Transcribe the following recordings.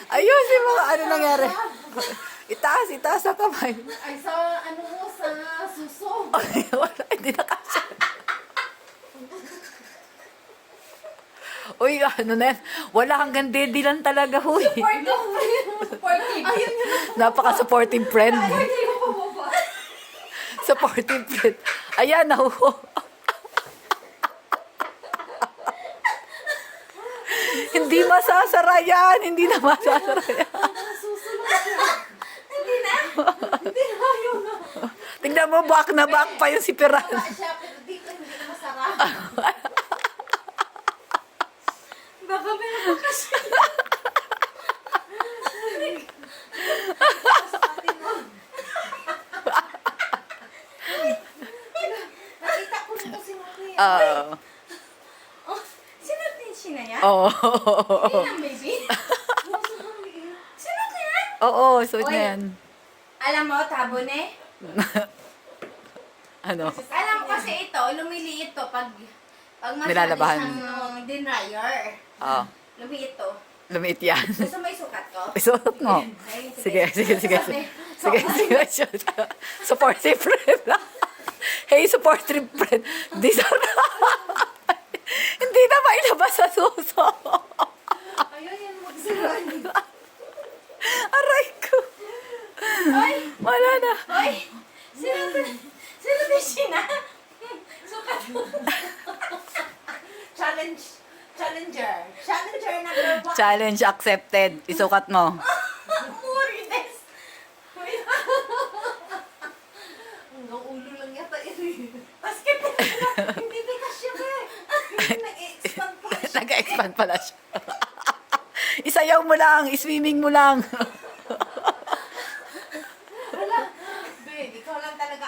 Ayusin mo, ano nangyari? Itaas ang kamay. Ay, sa ano mo, sa suso. Ay, wala, hindi na kasya. Uy, ano na yan? Wala hanggang dedilan talaga, huy. Supportive. Ayun yun. Napaka-supportive friend. Hindi ko pababa. Supportive friend. Ayan, nahuho. Hindi masasara yan. Hindi na masasara yan. Hindi na. Hindi na. Ayun na. Tingnan mo, back na back pa yung sipiran. Wala siya, pero dito hindi na masarap. Baka meron ka siya. Nakita ko na kasi mo Oo. Oh, sinatin siya na yan? Oo. Hindi lang, baby. Sinat na yan? Oo, suot na Oy. yan. Alam mo, tabon eh. Ano? Alam mo kasi ito, lumiliit to pag Nilalabahan. ng din dryer. Oo. Lumiit to. Lumiit yan. Gusto mo isukat ko? Isuot mo. Ay, Sige. Sige. Sige. Supportive friend. Hey, supportive friend. Hindi na mailabas sa suso. Ayun yan, magsiran. Aray ko. Ay! Wala na. Ay! Sino na? Sukat mo. Challenger number 1. Challenge accepted. Isukat mo. Murides. Hanggang ulo lang yata yun. Basket. Hindi bigas siya ba? Nag-expand pa siya. Nag-expand pala siya. Isayaw mo lang. Swimming mo lang. Wala. Babe, ikaw lang talaga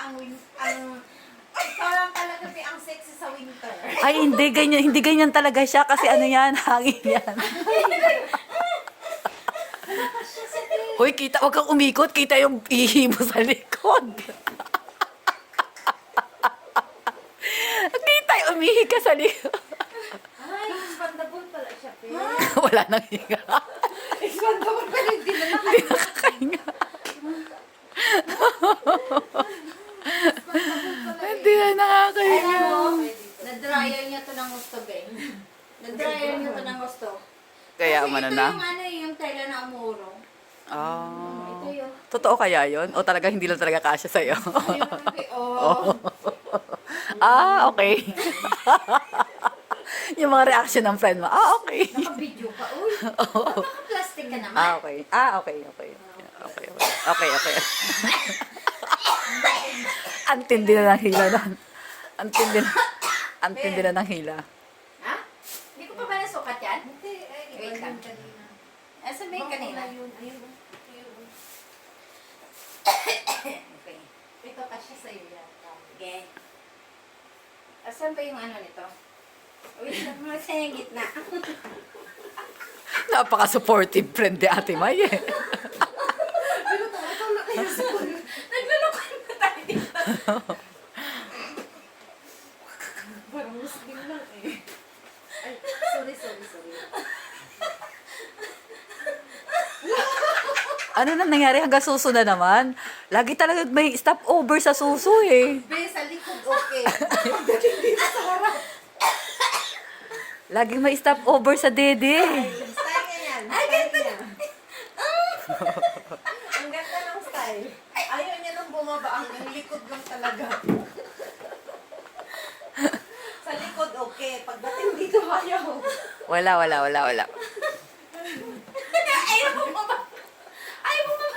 ikaw lang talaga ang sexy sa winter. Ay, hindi ganyan talaga siya kasi ano yan, hangin yan. Hoy, wag kang umikot, kita yung ihi mo sa likod. Kita yung umihi ka sa likod. Ay, expandable pala siya, pe. Wala nang higa. Expandable pala, hindi na Hindi nakakahinga. Hindi na nakakahinga. Alam mo, na-dryer niya to ng gusto, Ben. Na-dryer niya to ng gusto. Kaya Kasi umano ito na. yung tela na umurong. Oh. Ito yun. Totoo kaya yun? O talaga hindi lang talaga kasya sa'yo? Oh. Ah, okay. Yung mga reaction ng friend mo, ah, okay. Naka-video ka. Uy, naka-plastic ka naman. Ah, okay. Ah, okay. Okay. Ang tindi na ng hila nun. Ang tindi na ng hila. Ha? Hindi ko pa ba nasukat yan? Hindi, ay, Wait iba lang. yun kanina. Asa ba yung kanina? Ayun. Okay. Ito kasi sa'yo yan. Sige. Asan ba yung ano nito? Wait lang mo sa yung gitna. Napaka-supportive friend ni Ate May eh. Naglulukan na tayo dito. Parang muslim lang eh. Ay, sorry. Ano na nangyari hanggang suso na naman? Lagi talaga may stopover sa suso eh. Be, sa likod okay. Laging may stopover sa dede. Style niya yan. Ay, ganito niya. Ang ganda ng style. Ayaw niya nung bumaba. Ang likod lang talaga. Sa likod okay. Pagdating dito ayaw. Wala. Ayaw mo ba? Ayaw mo ba?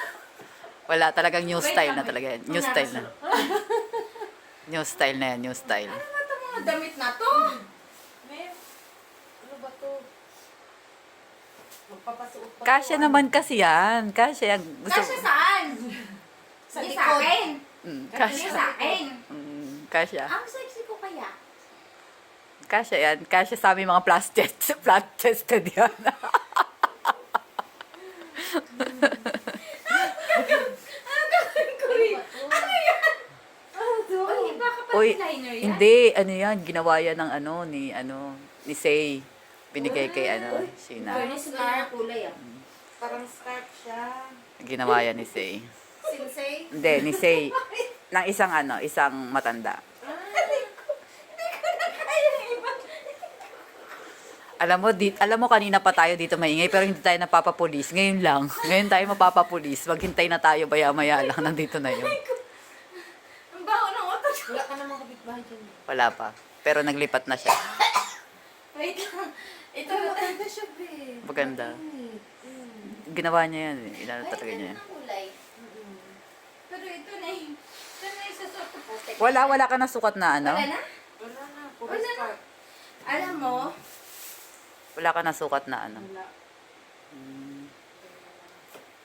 Wala, talagang new Wait style lang, na talaga yan. wait. New style na. New style na yan, new style. Ano ba itong mga damit na to? Ma'am, ano ba to? Magpapasuot pa Kasya to, naman kasi yan. Kasya yan. Kasya saan? Sa Hindi likod. sa akin. Mm, Hindi kasya. sa akin. Kasya. Ang sexy ko kaya. Kasya yan. Kasya sa aming mga flat chested yan. Ano gagawin ko rin? Ano yan? Ano to? Uy, baka pa Uy, liner yan? hindi. Ano yan? Ginawa yan ng ni Say. Binigay kay Sheena. Furnace na kulay ah. Parang scarf siya. Ginawa yan ni Say. Sinsei? Hindi, ni Say. Ng isang matanda. Alam mo kanina pa tayo dito maingay pero hindi tayo napapapulis. Ngayon lang. Ngayon tayo mapapapulis. Maghintay na tayo maya-maya lang nandito na yun. Ang baho ng utot. Wala ka namang kapitbahay dyan. Wala pa. Pero naglipat na siya. Wait lang. Ito Maganda siya, be. Maganda. Mainit. Ginawa niya yan. Inano Ay, talaga niya. ganda ng kulay. Pero ito na yung susot ko. Wala ka na sukat na ano? Wala na? Wala na. Puro Wala na. scarf. Alam mo, Wala ka na sukat na ano? Wala.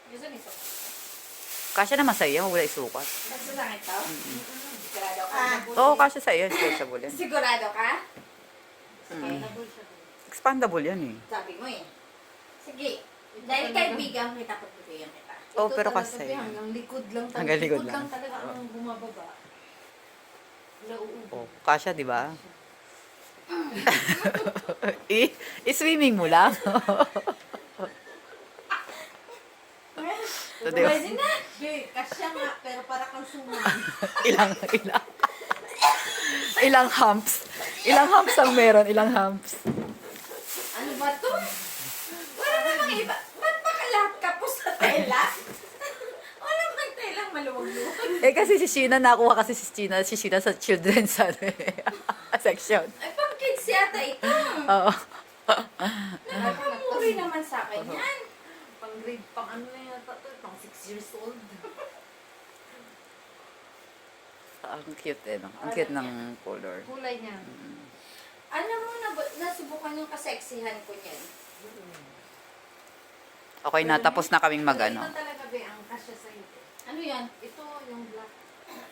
gusto ni suot. Kasya naman sa iyo, wala isukat. Gusto lang ito? Sigurado ka? Oo, kasya sa iyo. Expandable yan. Sigurado ka? Sustainable siya, be. Expandable yan eh. Sabi mo eh. Sige. Dahil kaibigan kita, pagbibigyan kita. Oo, Ito pero talaga, kasi. be, hanggang likod lang talaga. Hanggang likod Likod lang. lang talaga ang bumababa. Nauubo. Oh, kasya, di ba? I-swimming mo lang. So, di ba? Pwede na. Be, kasya nga, pero para kang suman. Ilang humps. Ilang humps ang meron, ilang humps. Ano ba to? Wala namang iba. Ba't baka lahat kapos sa tela? Wala bang telang maluwag-luwag? Eh kasi si Sheena, nakuha kasi si Sheena sa children's section. Ay, pang kids yata ito. Oo. Nakamuri naman sa akin yan. Pang grade, pang ano na yata to, pang 6 years old. Ang cute eh, no? Ang cute ng color. Kulay niya. Alam mo, nasubukan yung kaseksihan ko niyan. Okay na, tapos na kaming mag-ano. Ito talaga, be, ang kasya sa'yo. Be. Ano yan? Ito, yung black.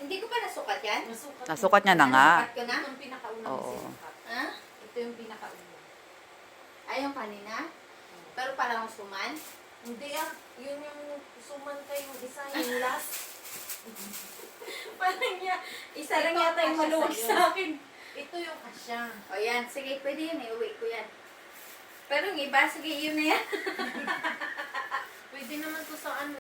Hindi ko pa nasukat yan? Nasukat. Nasukat niya na nga. Nasukat ko na? Ito yung pinakaunang Oo. sinukat. Ha? Ito yung pinakauna. Ay, yung kanina? Pero parang suman? Hindi ah, yun yung suman ka yung isa, yung last. Parang niya, isa lang Ito, yata yung kasya maluwag sa'yo. sa akin. Ito yung kasya. O yan, sige, pwede yan eh. Uwi ko yan. Pero yung iba, sige, yun na yan. Pwede naman to sa ano.